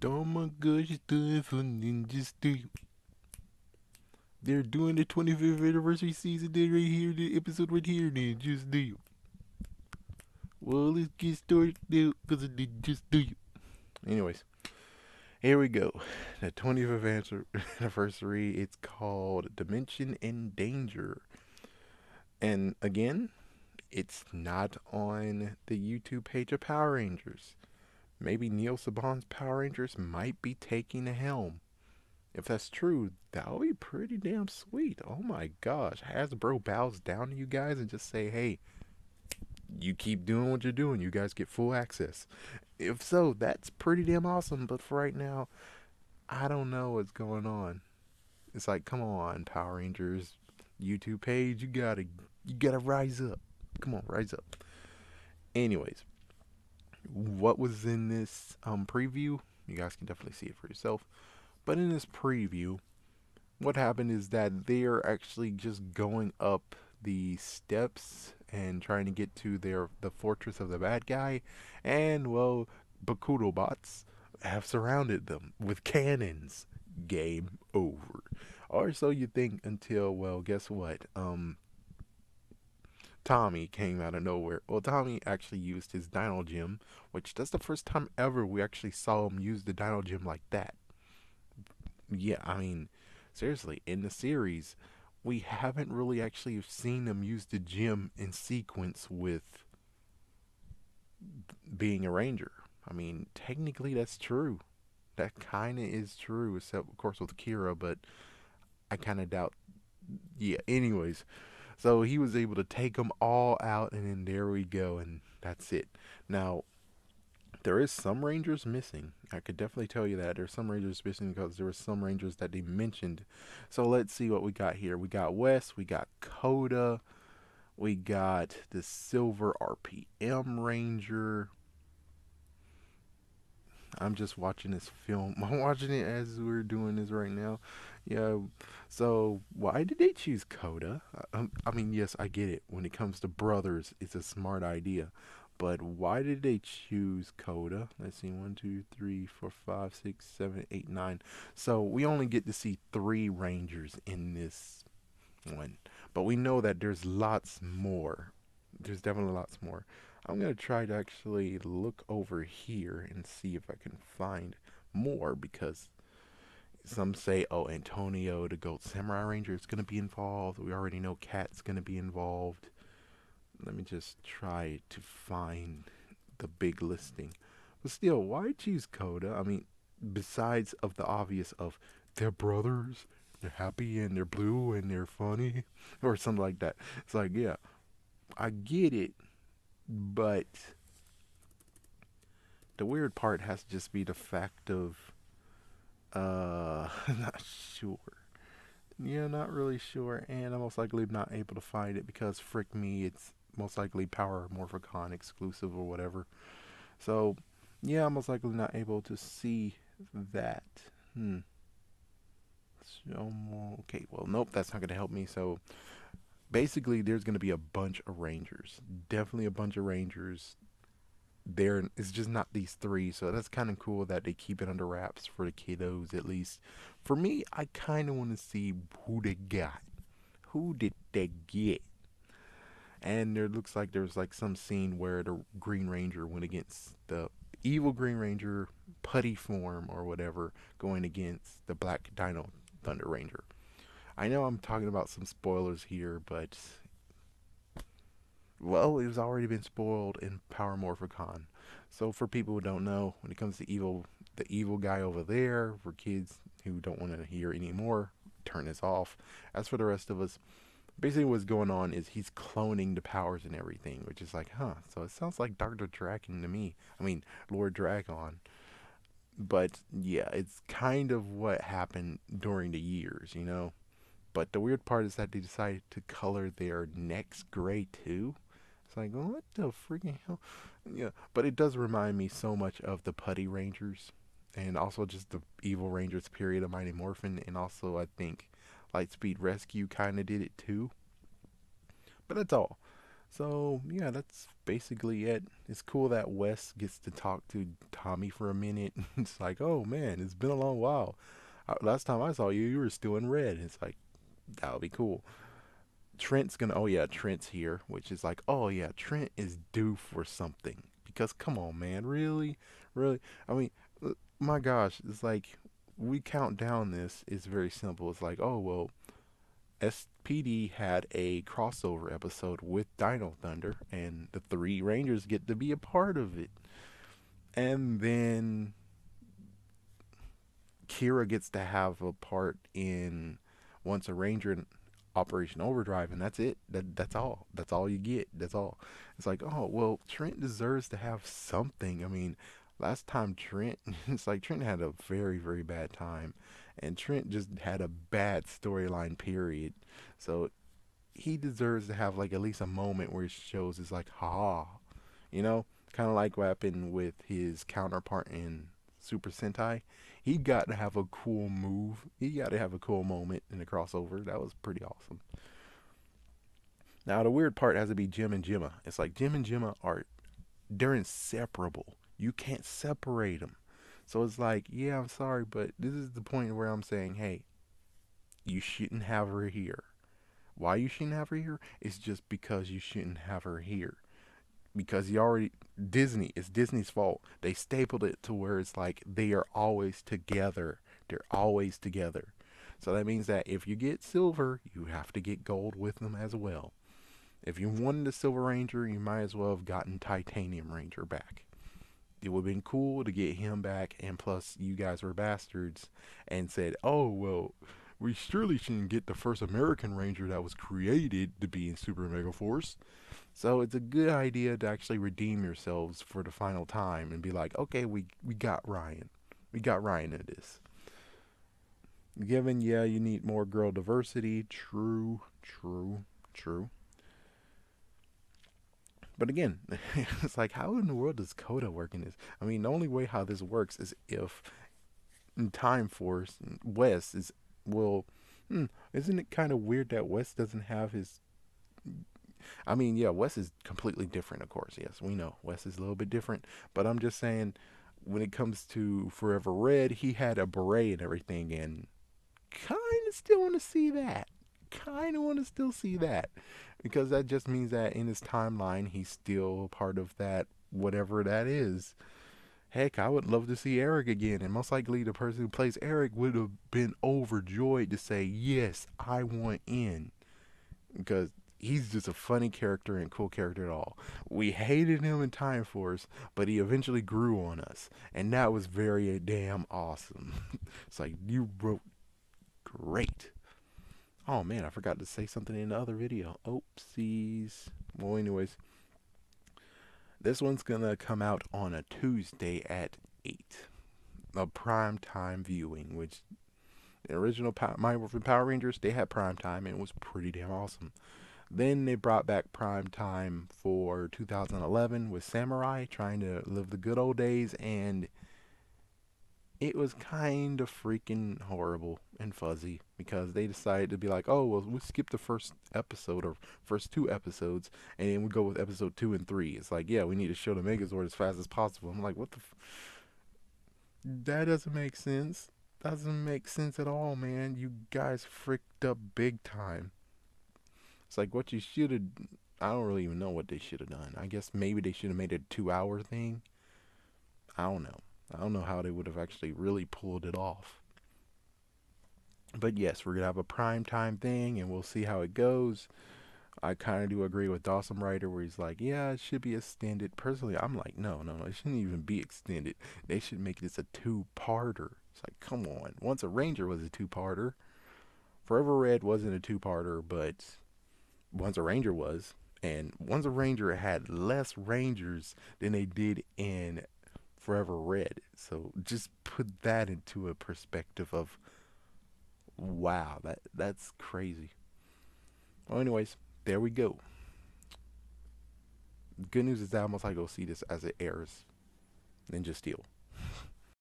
Oh my gosh, it's time for Ninja Steel. They're doing the 25th anniversary season. They're right here, the episode right here, Ninja Steel. Well, let's get started now, because of Ninja Steel. Anyways, here we go. The 25th anniversary, it's called Dimension in Danger. And again, it's not on the YouTube page of Power Rangers. Maybe Neil Saban's Power Rangers might be taking the helm. If that's true, that would be pretty damn sweet. Oh my gosh. Hasbro bows down to you guys and just say, hey, you keep doing what you're doing. You guys get full access. If so, that's pretty damn awesome. But for right now, I don't know what's going on. It's like, come on, Power Rangers YouTube page, you gotta rise up. Come on, rise up. Anyways, what was in this preview? You guys can definitely see it for yourself. But in this preview, what happened is that they're actually just going up the steps and trying to get to the fortress of the bad guy, and well, Bakudo bots have surrounded them with cannons. Game over. Or so you think until, well, guess what? Tommy came out of nowhere. Well, Tommy actually used his Dino Gem, which that's the first time ever we actually saw him use the Dino Gem like that. Yeah, I mean, seriously, in the series, we haven't really actually seen them use the gym in sequence with being a ranger. I mean, technically that's true. That kind of is true, except of course with Kira, but I kind of doubt. Yeah, anyways, so he was able to take them all out, and then there we go, and that's it. Now, there is some Rangers missing. I could definitely tell you that. There's some Rangers missing because there were some Rangers that they mentioned. So let's see what we got here. We got Wes, we got Coda, we got the Silver RPM Ranger. I'm just watching this film. I'm watching it as we're doing this right now. Yeah. So why did they choose Coda? I mean, yes, I get it. When it comes to brothers, it's a smart idea. But why did they choose Coda? Let's see, one, two, three, four, five, six, seven, eight, nine. So we only get to see three Rangers in this one, but we know that there's lots more. There's definitely lots more. I'm gonna try to actually look over here and see if I can find more because some say, oh, Antonio, the Gold Samurai Ranger, is gonna be involved. We already know Cat's gonna be involved. Let me just try to find the big listing. But still, why choose Coda? I mean, besides of the obvious of they're brothers, they're happy and they're blue and they're funny, or something like that. It's like, yeah, I get it, but the weird part has to just be the fact of, not sure. Yeah, not really sure, and I'm most likely not able to find it because frick me, it's most likely Power Morphicon exclusive or whatever. So, yeah, I'm most likely not able to see that. Hmm. So, okay, well, nope, that's not going to help me. So, basically, there's going to be a bunch of Rangers. Definitely a bunch of Rangers. There, it's just not these three. So, that's kind of cool that they keep it under wraps for the kiddos, at least. For me, I kind of want to see who they got. Who did they get? And there looks like there's like some scene where the Green Ranger went against the evil Green Ranger putty form or whatever, going against the Black Dino Thunder Ranger. I know I'm talking about some spoilers here, but well, it was already been spoiled in Power Morphicon. So for people who don't know, when it comes to evil, the evil guy over there, for kids who don't want to hear anymore, turn this off. As for the rest of us, basically what's going on is he's cloning the powers and everything, which is like, huh, so it sounds like Dr. Draken to me. I mean, Lord Dragon. But yeah, it's kind of what happened during the years. But the weird part is that they decided to color their necks gray too. It's like, well, what the freaking hell? Yeah, but it does remind me so much of the Putty Rangers, and also just the Evil Rangers period of Mighty Morphin, and also I think Lightspeed Rescue kind of did it too. But that's all. So yeah, that's basically it. It's cool that Wes gets to talk to Tommy for a minute. It's like, oh man, it's been a long while. Last time I saw you, you were still in red. It's like that would be cool. Trent's gonna. Oh yeah, Trent's here, which is like, oh yeah, Trent is due for something. Because come on, man, really, really. I mean, my gosh, it's like we count down this. It's very simple. It's like, oh well, SPD had a crossover episode with Dino Thunder, and the three Rangers get to be a part of it. And then Kira gets to have a part in Once a Ranger in Operation Overdrive, and that's it. That's all. That's all you get. That's all. It's like, oh well, Trent deserves to have something. I mean, last time Trent, it's like Trent had a very bad time, and Trent just had a bad storyline. Period. So he deserves to have like at least a moment where he shows his like, ha, you know, kind of like what happened with his counterpart in Super Sentai. He got to have a cool move. He got to have a cool moment in the crossover. That was pretty awesome. Now the weird part has to be Jim and Gemma. It's like Jim and Gemma are they're inseparable. You can't separate them. So it's like, yeah, I'm sorry, but this is the point where I'm saying, hey, you shouldn't have her here. Why you shouldn't have her here is just because you shouldn't have her here. Because you already it's Disney's fault. They stapled it to where it's like they are always together. They're always together. So that means that if you get silver, you have to get gold with them as well. If you wanted a Silver Ranger, you might as well have gotten Titanium Ranger back. It would have been cool to get him back, and plus, you guys were bastards and said, oh, well, we surely shouldn't get the first American Ranger that was created to be in Super Mega Force. So it's a good idea to actually redeem yourselves for the final time and be like, okay, we got Ryan. We got Ryan in this. Given, yeah, you need more girl diversity. True, true, true. But again, it's like, how in the world does Coda work in this? I mean, the only way how this works is if in Time Force, West is, well, isn't it kind of weird that West doesn't have his I mean, yeah, Wes is completely different, of course. Yes, we know Wes is a little bit different, but I'm just saying, when it comes to Forever Red, he had a beret and everything, and kind of still want to see that. Kind of want to still see that, because that just means that in his timeline, he's still part of that, whatever that is. Heck, I would love to see Eric again, and most likely the person who plays Eric would have been overjoyed to say, yes, I want in because he's just a funny character and cool character at all. We hated him in Time Force, but he eventually grew on us, and that was very damn awesome. It's like you wrote great. Oh man, I forgot to say something in the other video. Oopsies. Well, anyways, this one's gonna come out on a Tuesday at 8. A prime time viewing, which the original My Morphin Power Rangers, they had prime time and it was pretty damn awesome. Then they brought back prime time for 2011 with Samurai trying to live the good old days, and it was kind of freaking horrible and fuzzy because they decided to be like, oh, well, we'll skip the first episode or first two episodes, and then we go with episode 2 and 3. It's like, yeah, we need to show the Megazord as fast as possible. I'm like, what the? That doesn't make sense. Doesn't make sense at all, man. You guys fricked up big time. It's like what you should have. I don't really even know what they should have done. I guess maybe they should have made it a 2 hour thing. I don't know. I don't know how they would have actually really pulled it off. But yes, we're gonna have a prime time thing, and we'll see how it goes. I kind of do agree with Dawson Rider, where he's like, yeah, it should be extended. Personally, I'm like, no, it shouldn't even be extended. They should make this a two-parter. It's like, come on. Once a Ranger was a two-parter. Forever Red wasn't a two-parter, but Once a Ranger was. And Once a Ranger had less Rangers than they did in Forever Red. So just put that into a perspective of wow, that's crazy. Well, anyways, there we go. Good news is that I'm gonna go see this as it airs. Ninja Steel.